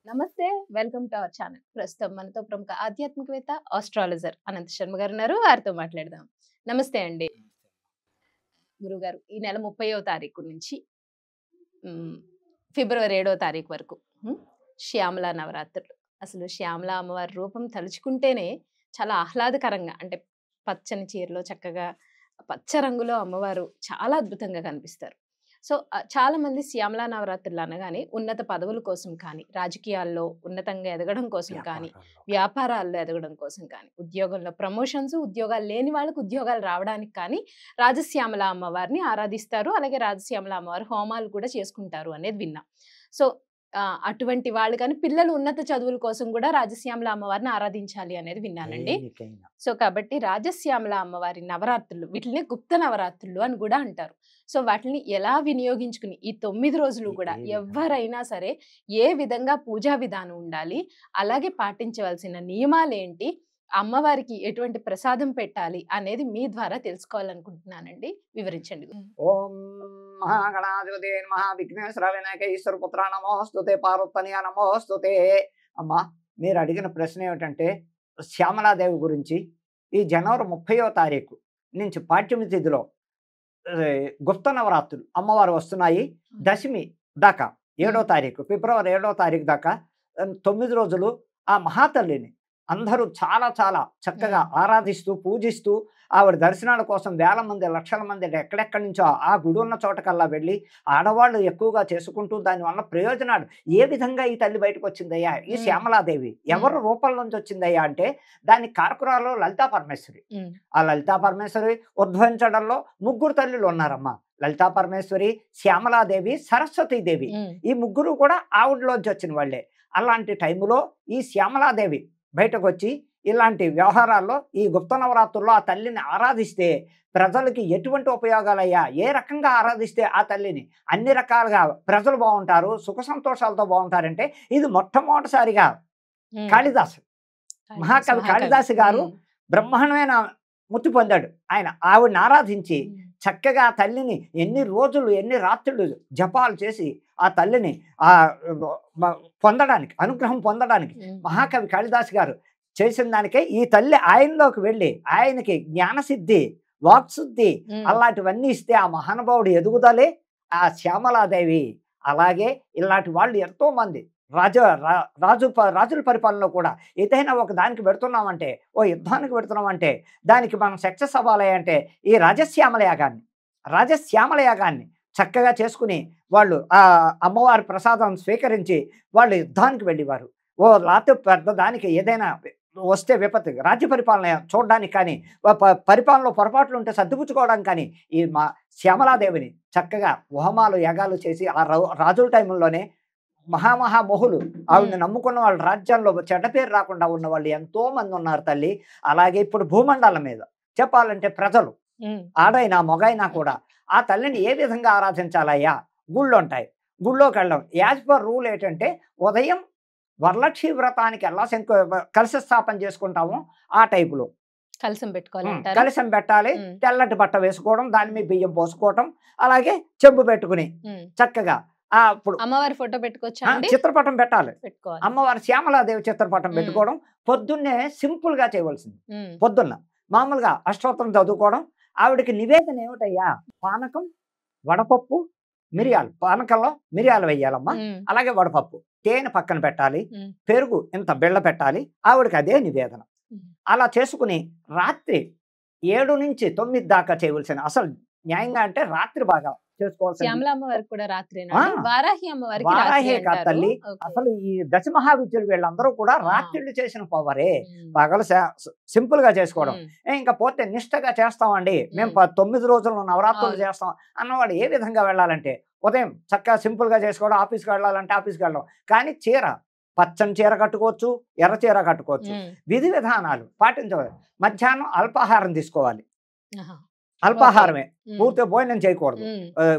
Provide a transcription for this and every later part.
నమస్తే. Welcome to our channel. ప్రస్తుతం మనతో ప్రముఖ ఆధ్యాత్మికవేత్త, ఆస్ట్రాలజర్ అనంత శర్మ గారు ఉన్నారు. వారితో మాట్లాడదాం. నమస్తే అండి. గురువుగారు, ఈ నెల 30వ తారీఖు నుంచి హ్మ్, ఫిబ్రవరి 7వ తారీఖు వరకు శ్యామల నవరాత్రులు. అసలు శ్యామల అమ్మవారి రూపం తలుచుకుంటేనే చాలా ఆహ్లాదకరంగా, అంటే పచ్చని చీరలో చక్కగా పచ్చ రంగులో అమ్మవారు చాలా అద్భుతంగా కనిపిస్తారు. సో, చాలా మంది శ్యామలా నవరాత్రులు అనగానే ఉన్నత పదవుల కోసం కానీ, రాజకీయాల్లో ఉన్నతంగా ఎదగడం కోసం కానీ, వ్యాపారాల్లో. వ్యాపారాల్లో ఎదగడం కోసం కానీ, ఉద్యోగంలో ప్రమోషన్స్, ఉద్యోగాలు లేని వాళ్ళకి ఉద్యోగాలు రావడానికి కానీ రాజశ్యామల అమ్మవారిని ఆరాధిస్తారు. అలాగే రాజశ్యామల అమ్మవారి హోమాలు కూడా చేసుకుంటారు అనేది విన్నాం. సో, అటువంటి వాళ్ళు కానీ పిల్లలు ఉన్నత చదువుల కోసం కూడా రాజశ్యామల అమ్మవారిని ఆరాధించాలి అనేది విన్నానండి. దేనికైనా. సో, కాబట్టి రాజశ్యామల అమ్మవారి నవరాత్రులు, వీటిని గుప్త నవరాత్రులు అని కూడా అంటారు. సో, వాటిని ఎలా వినియోగించుకుని ఈ 9 రోజులు కూడా ఏ విధంగా? ఎవ్వరైనా సరే ఏ విధంగా పూజా విధానం ఉండాలి, అలాగే పాటించవలసిన నియమాలేంటి, అమ్మవారికి ఎటువంటి ప్రసాదం పెట్టాలి అనేది మీ ద్వారా తెలుసుకోవాలనుకుంటున్నానండి. వివరించండి. ఓం మహాగణాధిపతే నమః విఘ్నేశ్వర వినాయక ఈశ్వర పుత్ర నమోస్తుతే పార్వతనయ నమోస్తుతే. అమ్మా, మీరు అడిగిన ప్రశ్న ఏమిటంటే శ్యామలాదేవి గురించి. ఈ జనవరి 30వ తారీఖు నుంచి పాఠ్యమి తిథిలో గుప్త నవరాత్రులు అమ్మవారు వస్తున్నాయి. దశమి దాకా 7వ తారీఖు, ఫిబ్రవరి 7వ తారీఖు దాకా 9 రోజులు ఆ మహాతల్లిని అందరూ చాలా చాలా చక్కగా ఆరాధిస్తూ పూజిస్తూ ఆవిడ దర్శనాల కోసం వేల మంది లక్షల మంది ఎక్కడెక్కడి నుంచో ఆ గుడి ఉన్న చోటకల్లా వెళ్ళి ఆడవాళ్ళు ఎక్కువగా చేసుకుంటూ దానివల్ల ప్రయోజనాలు ఏ విధంగా ఈ తల్లి బయటకు వచ్చిందయ్యా ఈ శ్యామలాదేవి ఎవరు రూపం నుంచి వచ్చిందయ్యా అంటే దానికి కారకురాలు లలితా పరమేశ్వరి. ఆ లలితా పరమేశ్వరి ఉద్భవించడంలో ముగ్గురు తల్లులు ఉన్నారమ్మా. లలితా పరమేశ్వరి, శ్యామలాదేవి, సరస్వతీదేవి. ఈ ముగ్గురు కూడా ఆవిడలోంచి వచ్చిన వాళ్ళే. అలాంటి టైములో ఈ శ్యామలాదేవి బయటకు వచ్చి ఇలాంటి వ్యవహారాల్లో ఈ గుప్త నవరాత్రుల్లో ఆ తల్లిని ఆరాధిస్తే ప్రజలకి ఎటువంటి ఉపయోగాలయ్యా, ఏ రకంగా ఆరాధిస్తే ఆ తల్లిని అన్ని రకాలుగా ప్రజలు బాగుంటారు, సుఖ సంతోషాలతో బాగుంటారంటే ఇది మొట్టమొదటిసారిగా కాళిదాసు, మహాకవి కాళిదాసు గారు బ్రహ్మాండమైన ముక్తి పొందాడు. ఆయన ఆవిడని ఆరాధించి చక్కగా ఆ తల్లిని ఎన్ని రోజులు ఎన్ని రాత్రులు జపాలు చేసి ఆ తల్లిని పొందడానికి, అనుగ్రహం పొందడానికి మహాకవి కాళిదాసు గారు చేసిన దానికే ఈ తల్లి ఆయనలోకి వెళ్ళి ఆయనకి జ్ఞానసిద్ధి, వాక్శుద్ధి అలాంటివన్నీ ఇస్తే ఆ మహానుభావుడు ఎదుగుదలే ఆ శ్యామలాదేవి. అలాగే ఇలాంటి వాళ్ళు ఎంతో మంది రాజుల పరిపాలనలో కూడా ఏదైనా ఒక దానికి పెడుతున్నామంటే, ఓ యుద్ధానికి పెడుతున్నామంటే దానికి మనం సక్సెస్ అవ్వాలి అంటే ఈ రాజశ్యామల యాగాన్ని చక్కగా చేసుకుని వాళ్ళు ఆ అమ్మవారి ప్రసాదం స్వీకరించి వాళ్ళు యుద్ధానికి వెళ్ళేవారు. ఓ రాత్రి పెద్ద దానికి ఏదైనా వస్తే విపత్తు రాజ్య పరిపాలన చూడడానికి కానీ, పరిపాలనలో పొరపాట్లు ఉంటే సర్దుపుచ్చుకోవడానికి కానీ ఈ మా శ్యామలాదేవిని చక్కగా హోమాలు యాగాలు చేసి ఆ రాజుల టైంలోనే మహామహామోహులు ఆవిడని నమ్ముకున్న వాళ్ళ రాజ్యాల్లో చెడ్డ పేరు రాకుండా ఉన్న వాళ్ళు ఎంతో మంది ఉన్నారు తల్లి. అలాగే ఇప్పుడు భూమండలం మీద చెప్పాలంటే ప్రజలు ఆడైనా మొగైనా కూడా ఆ తల్లిని ఏ విధంగా ఆరాధించాలయ్యా, గుళ్ళు ఉంటాయి, గుళ్ళోకి వెళ్ళడం యాజ్ పర్ రూల్ ఏంటంటే ఉదయం వరలక్ష్మి వ్రతానికి ఎలా కలశ స్థాపన చేసుకుంటామో ఆ టైపులో కలశం పెట్టాలి, తెల్లటి బట్ట వేసుకోవడం, దాని మీద బియ్యం పోసుకోవటం, అలాగే చెంబు పెట్టుకుని చక్కగా అప్పుడు అమ్మవారి ఫోటో పెట్టుకోవచ్చు, చిత్రపటం పెట్టాలి. అమ్మవారి శ్యామలాదేవి చిత్రపటం పెట్టుకోవడం పొద్దున్నే సింపుల్ గా చేయవలసింది. పొద్దున్న మామూలుగా అష్టోత్తరం చదువుకోవడం. ఆవిడకి నివేదన ఏమిటయ్యా, పానకం, వడపప్పు, మిరియాలు. పానకంలో మిరియాలు వేయాలమ్మా, అలాగే వడపప్పు, తేనె పక్కన పెట్టాలి, పెరుగు ఇంత బిళ్ళ పెట్టాలి. ఆవిడకి అదే నివేదన. అలా చేసుకుని రాత్రి 7 నుంచి 9 దాకా చేయవలసిన, అసలు న్యాయంగా అంటే రాత్రి బాగా వారాహి తల్లి. అసలు ఈ దశ మహావిద్యులు వీళ్ళందరూ కూడా రాత్రిళ్ళు చేసిన పవరే. పగలు సింపుల్ గా చేసుకోవడం. ఇంకా పోతే నిష్టగా చేస్తామండి మేము 9 రోజులు నవరాత్రులు చేస్తాం అన్నవాడు ఏ విధంగా వెళ్ళాలంటే ఉదయం చక్కగా సింపుల్ గా చేసుకోవడం, ఆఫీస్కి వెళ్ళాలంటే ఆఫీస్కి వెళ్ళడం. కానీ చీర, పచ్చని చీర కట్టుకోవచ్చు, ఎర్ర చీర కట్టుకోవచ్చు, విధి విధానాలు పాటించవాలి. మధ్యాహ్నం అల్పాహారం తీసుకోవాలి, అల్పాహారమే, పూర్తిగా భోజనం చేయకూడదు.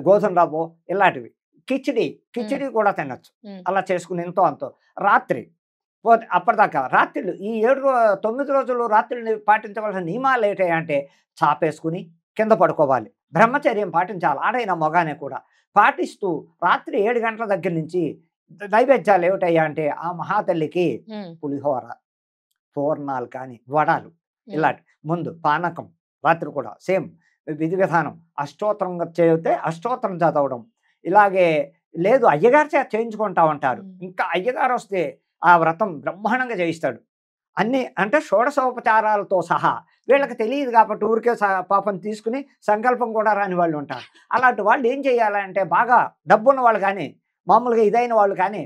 గోధుమ రవ్వ ఇలాంటివి, కిచిడి కూడా తినచ్చు. అలా చేసుకుని ఎంతో అంతో రాత్రి అప్పటిదాకా రాత్రిళ్ళు ఈ 9 రోజులు రాత్రిని పాటించవలసిన నియమాలు ఏంటంటే చాపేసుకుని కింద పడుకోవాలి, బ్రహ్మచర్యం పాటించాలి. ఆడైనా మగానే కూడా పాటిస్తూ రాత్రి 7 గంటల దగ్గర నుంచి నైవేద్యాలు ఏమిటయ్యా అంటే ఆ మహాతల్లికి ఉమ్, పులిహోర, పూర్ణాలు కానీ వడాలు ఉమ్, ఇలాంటి ముందు పానకం, రాత్రి కూడా సేమ్ విధి విధానం. అష్టోత్తరం చేస్తే అష్టోత్తరం చదవడం, ఇలాగే లేదు అయ్యగారి చేత చేయించుకుంటా ఉంటారు. ఇంకా అయ్యగారు వస్తే ఆ వ్రతం బ్రహ్మాండంగా చేయిస్తాడు. అన్ని అంటే షోడశోపచారాలతో సహా. వీళ్ళకి తెలియదు కాబట్టి ఊరికే పాపం తీసుకుని సంకల్పం కూడా రాని వాళ్ళు ఉంటారు. అలాంటి వాళ్ళు ఏం చేయాలంటే బాగా డబ్బున్న వాళ్ళు కానీ మామూలుగా ఇదైన వాళ్ళు కానీ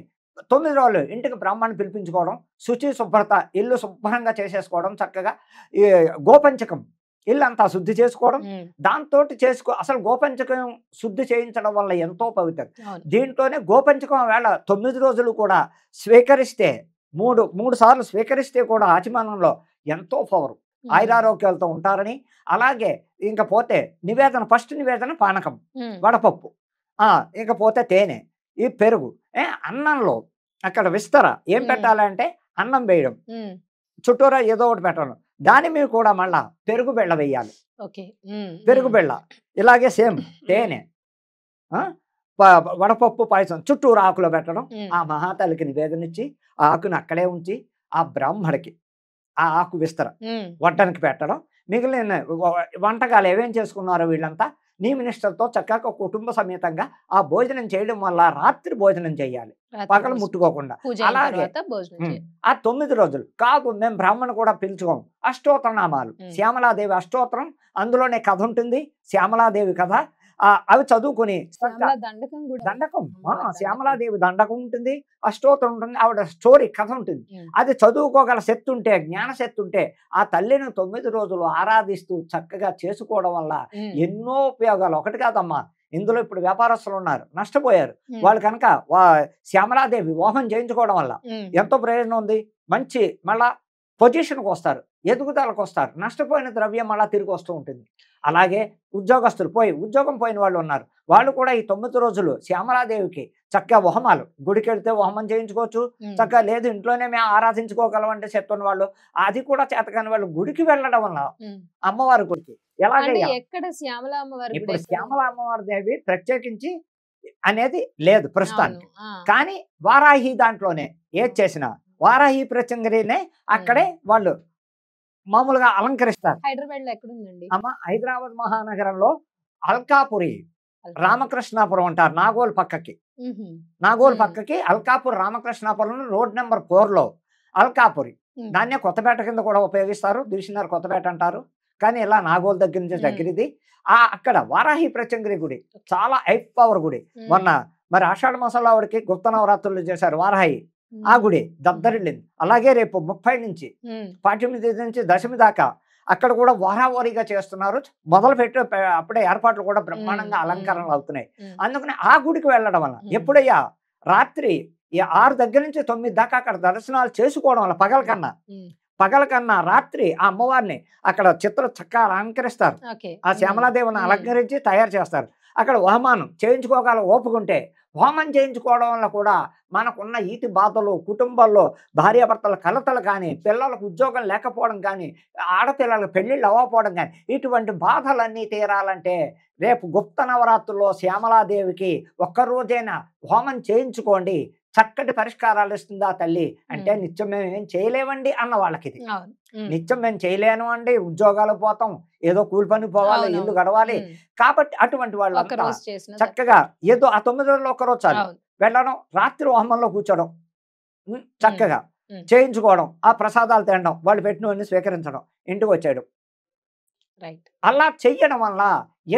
9 రోజులు ఇంటికి బ్రాహ్మణ్ణి పిలిపించుకోవడం, శుచి శుభ్రత ఇల్లు శుభ్రంగా చేసేసుకోవడం, చక్కగా ఈ గోపంచకం ఇల్లంతా శుద్ధి చేసుకోవడం, ఉమ్, దాంతో అసలు గోపంచకం శుద్ధి చేయించడం వల్ల ఎంతో పవిత్రం. అవును. దీంట్లోనే గోపంచకం వేళ 9 రోజులు కూడా స్వీకరిస్తే మూడు మూడు సార్లు స్వీకరిస్తే కూడా ఆచమనంలో ఎంతో పవరు, ఉమ్, ఆయురారోగ్యాలతో ఉంటారని. అలాగే ఇంక పోతే నివేదన, ఫస్ట్ నివేదన పానకం, ఉమ్, వడపప్పు, ఇకపోతే తేనె, ఈ పెరుగు, అన్నంలో అక్కడ విస్తర ఏం పెట్టాలంటే అన్నం వేయడం, ఉమ్, చుట్టూరా ఏదో ఒకటి పెట్టడం, దాని మీద కూడా మళ్ళా పెరుగు బెళ్ళ వేయాలి. ఓకే. ఉమ్, పెరుగు ఉమ్, బెళ్ళ ఇలాగే సేమ్ తేనె, ఆ, వడపప్పు పాయసం చుట్టూరు ఆకులో పెట్టడం. ఉమ్, ఆ మహాతల్లికి నివేదన ఇచ్చి ఆ ఆకుని అక్కడే ఉంచి ఆ బ్రాహ్మడికి ఆ ఆకు విస్తర ఉమ్, వడ్డానికి పెట్టడం. మిగిలిన వంటకాలు ఏమేం చేసుకున్నారో వీళ్ళంతా నీ మినిస్టర్తో చక్కగా కుటుంబ సమేతంగా ఆ భోజనం చేయడం వల్ల రాత్రి భోజనం చేయాలి, రాత్రి పగలు భోజనం. ముట్టుకోకుండా. పూజ అయిన అలాగే తర్వాత భోజనం చేయాలి. ఆ 9 రోజులు కాదు, మేము బ్రాహ్మణ కూడా పిలుచుకోం. అష్టోత్తర నామాలు, శ్యామలాదేవి అష్టోత్తరం, అందులోనే కథ ఉంటుంది, శ్యామలాదేవి కథ. అవి చదువుకుని శ్యామల దండకం కూడా దండకం, దండకం. శ్యామలాదేవి దండకం ఉంటుంది, అష్టోత్తరం ఉంటుంది, ఆవిడ స్టోరీ కథ ఉంటుంది. ఉమ్, అది చదువుకోగల శక్తి ఉంటే, జ్ఞాన శక్తి ఉంటే ఆ తల్లిని 9 రోజులు ఆరాధిస్తూ చక్కగా చేసుకోవడం వల్ల ఉమ్, ఎన్నో ఉపయోగాలు. ఒకటి కాదమ్మా, ఇందులో ఇప్పుడు వ్యాపారస్తులు ఉన్నారు, నష్టపోయారు. ఉమ్, వాళ్ళు కనుక శ్యామలాదేవి వివాహం చేయించుకోవడం వల్ల ఉమ్, ఎంతో ప్రయోజనం ఉంది. మంచి మళ్ళా పొజిషన్కి వస్తారు, ఎదుగుదలకు వస్తారు, నష్టపోయిన ద్రవ్యం మళ్ళా తిరిగి వస్తూ ఉంటుంది. అలాగే ఉద్యోగస్తులు ఉద్యోగం పోయిన వాళ్ళు ఉన్నారు, వాళ్ళు కూడా ఈ 9 రోజులు శ్యామలాదేవికి చక్కగా హోమాలు, గుడికి వెళ్తే హోమం చేయించుకోవచ్చు, ఉమ్, చక్కగా లేదు ఇంట్లోనే మేము ఆరాధించుకోగలం అంటే చెప్తున్న వాళ్ళు, అది కూడా చేతకాని వాళ్ళు గుడికి వెళ్ళడం వల్ల ఉమ్. అమ్మవారి గుడికి అంటే ఎలాగయ్యా ఎక్కడ శ్యామల అమ్మవారి గుడి ఇప్పుడు ఎక్కడ శ్యామల ఉంది? అమ్మవారి దేవి ప్రత్యేకించి అనేది లేదు అవును. ప్రస్తుతానికి. ఆ, కానీ వారాహి దాంట్లోనే ఏది చేసినా వారాహి ప్రత్యంగిరినే అక్కడే వాళ్ళు మామూలుగా అలంకరిస్తారు. హైదరాబాద్ లో ఎక్కడ ఉందండి? అమ్మ హైదరాబాద్ మహానగరంలో అల్కాపురి అల్కా. రామకృష్ణాపురం అంటారు, నాగోల్ పక్కకి. ఉహుం. నాగోల్ ఉమ్, పక్కకి అల్కాపూర్ రామకృష్ణాపురం రోడ్ నెంబర్ 4లో అల్కాపురి. ఉమ్, దాన్నే కొత్తపేట కింద కూడా ఉపయోగిస్తారు, దిల్షునగర్ కొత్తపేట అంటారు, కానీ ఇలా నాగోల్ దగ్గర నుంచి ఉమ్, దగ్గరిది. అక్కడ వారాహి ప్రత్యంగిరి గుడి చాలా హైప్ పవర్ గుడి. ఉమ్, మొన్న మరి ఆషాఢ మాసంలో ఆవిడకి గుప్త నవరాత్రులు చేశారు వారాహి, ఆ ఉమ్, గుడి దద్దరిల్లింది. అలాగే రేపు 30 నుంచి ఉమ్, 18 నుంచి దశమి దాకా అక్కడ కూడా వారావారీగా చేస్తున్నారు. మొదలు పెట్టి అప్పుడే ఏర్పాట్లు కూడా బ్రహ్మాండంగా ఉమ్, అలంకరణలు అవుతున్నాయి. ఉమ్, అందుకని ఆ గుడికి వెళ్ళడం వల్ల ఉమ్, ఎప్పుడయ్యా రాత్రి ఈ 6 దగ్గర నుంచి 9 దాకా అక్కడ దర్శనాలు చేసుకోవడం వల్ల ఉమ్. పగల కన్నా రాత్రి ఆ అమ్మవారిని అక్కడ చిత్రం చక్కగా అలంకరిస్తారు. ఓకే. ఆ ఉమ్, శ్యామలాదేవిని ఉమ్, అలంకరించి తయారు చేస్తారు. అక్కడ హోమానం చేయించుకోగల ఓపుకుంటే హోమం చేయించుకోవడం వల్ల కూడా మనకున్న ఈతి బాధలు, కుటుంబాల్లో భార్యాభర్తల కలతలు కానీ, పిల్లలకు ఉద్యోగం లేకపోవడం కానీ, ఆడపిల్లలకు పెళ్ళిళ్ళు అవ్వకపోవడం కానీ, ఇటువంటి బాధలన్నీ తీరాలంటే రేపు గుప్త నవరాత్రుల్లో శ్యామలాదేవికి ఒక్కరోజైనా హోమం చేయించుకోండి, చక్కటి పరిష్కారాలు ఇస్తుంది ఆ తల్లి. అంటే ఉమ్, నిత్యం మేము ఏం చేయలేమండి అన్న వాళ్ళకి ఇది. అవును. ఉమ్, నిత్యం మేము చేయలేను అండి, ఉద్యోగాలకు పోతాం, ఏదో కూలి పని పోవాలి, ఇల్లు అవునవును. గడవాలి. ఉమ్, కాబట్టి అటువంటి ఒక వాళ్ళంతా రోజు చేసిన చక్కగా ఏదో ఆ 9 రోజుల్లో ఒక్కరోజు చాలు అవును. వెళ్ళడం, రాత్రి హోమంలో కూర్చోడం, ఉమ్, చక్కగా ఉమ్, చేయించుకోవడం, ఆ ప్రసాదాలు తినడం, వాళ్ళు పెట్టినవన్నీ స్వీకరించడం, ఇంటికి వచ్చేయడం. రైట్. అలా చెయ్యడం వల్ల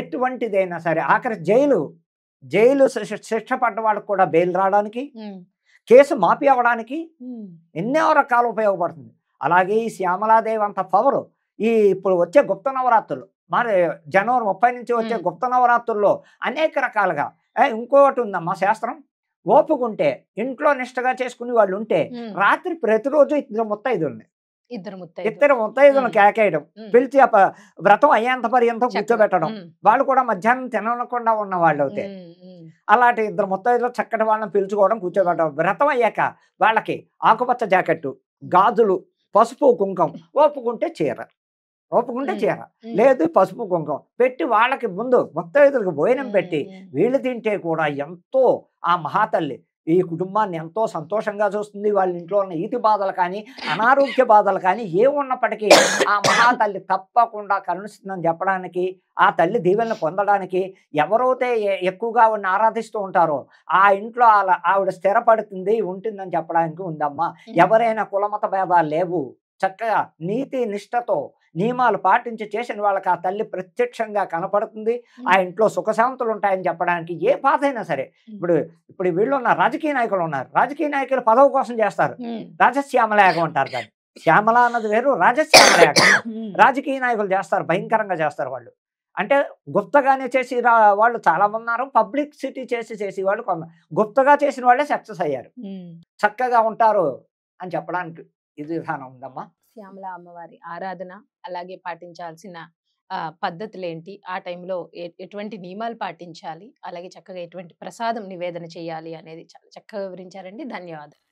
ఎటువంటిదైనా సరే ఆఖరి జైలు శిక్ష పడ్డ వాళ్ళకు కూడా బెయిల్ రావడానికి, ఉమ్, కేసు మాఫీ అవ్వడానికి ఉమ్, ఎన్నో రకాలు ఉపయోగపడుతుంది. అలాగే ఈ శ్యామలాదేవి అంత పవరు ఇప్పుడు వచ్చే గుప్త నవరాత్రులు, మరి జనవరి 30 నుంచి వచ్చే ఉమ్, గుప్త నవరాత్రుల్లో అనేక రకాలుగా ఇంకోటి ఉందమ్మా శాస్త్రం. ఓపుకుంటే ఇంట్లో నిష్టగా చేసుకుని వాళ్ళు ఉంటే ఉమ్. రాత్రి ప్రతిరోజు ఇద్దరు ముత్తైదుల్ని ఇద్దరు ముత్తైదులు. ఇద్దరు ముత్తైదులను ఉమ్, కేకేయడం, ఉమ్, పిలిచి వ్రతం అయ్యేంత పర్యంతం చక్కగా. కూర్చోబెట్టడం. ఉమ్, వాళ్ళు కూడా మధ్యాహ్నం తినకుండా ఉన్న వాళ్ళు అవుతే ఉమ్, ఉమ్, అలాంటి ఇద్దరు ముత్తైదులు చక్కటి వాళ్ళని పిలుచుకోవడం, కూర్చోబెట్టడం. వ్రతం అయ్యాక వాళ్ళకి ఆకుపచ్చ జాకెట్టు, గాజులు, పసుపు కుంకం, ఒప్పుకుంటే చీర, ఒప్పుకుంటే ఉమ్, చీర, ఉమ్, లేదు పసుపు కుంకం పెట్టి వాళ్ళకి ముందు ముత్తైదులకు భోజనం ఉమ్, పెట్టి ఉమ్, వీళ్ళు తింటే కూడా ఎంతో ఆ మహాతల్లి ఈ కుటుంబాన్ని ఎంతో సంతోషంగా చూస్తుంది. వాళ్ళ ఇంట్లో ఉన్న ఈతి బాధలు కానీ, అనారోగ్య బాధలు కానీ ఏమున్నప్పటికీ ఆ మహాతల్లి తప్పకుండా కరుణిస్తుందని చెప్పడానికి, ఆ తల్లి దీవెనలు పొందడానికి ఎవరైతే ఎక్కువగా ఆవిడని ఆరాధిస్తూ ఉంటారో ఆ ఇంట్లో ఆవిడ స్థిరపడుతుంది, ఉంటుందని చెప్పడానికి ఉందమ్మా. ఎవరైనా కులమత భేదాలు లేవు. చక్కగా నీతి నిష్టతో నియమాలు పాటించి చేసిన వాళ్ళకి ఆ తల్లి ప్రత్యక్షంగా కనపడుతుంది. ఆ ఇంట్లో సుఖశాంతులు ఉంటాయని చెప్పడానికి ఏ బాధ అయినా సరే. ఇప్పుడు ఇప్పుడు వీళ్ళు ఉన్న రాజకీయ నాయకులు ఉన్నారు. రాజకీయ నాయకులు పదవి కోసం చేస్తారు. రాజశ్యామల యాగం అంటారు దాన్ని. శ్యామల అన్నది వేరు, రాజశ్యామల యాగం. రాజకీయ నాయకులు చేస్తారు, భయంకరంగా చేస్తారు వాళ్ళు. అంటే గుప్తగానే చేసి వాళ్ళు చాలా మంది ఉన్నారు. పబ్లిసిటీ చేసి వాళ్ళు గుప్తగా చేసిన వాళ్ళే సక్సెస్ అయ్యారు. చక్కగా ఉంటారు అని చెప్పడానికి ఇది విధానం ఉందమ్మా. శ్యామల అమ్మవారి ఆరాధన, అలాగే పాటించాల్సిన పద్ధతులేంటి, ఆ టైంలో ఎటువంటి నియమాలు పాటించాలి, అలాగే చక్కగా ఎటువంటి ప్రసాదం నివేదన చేయాలి అనేది చాలా చక్కగా వివరించారండి. ధన్యవాదాలు.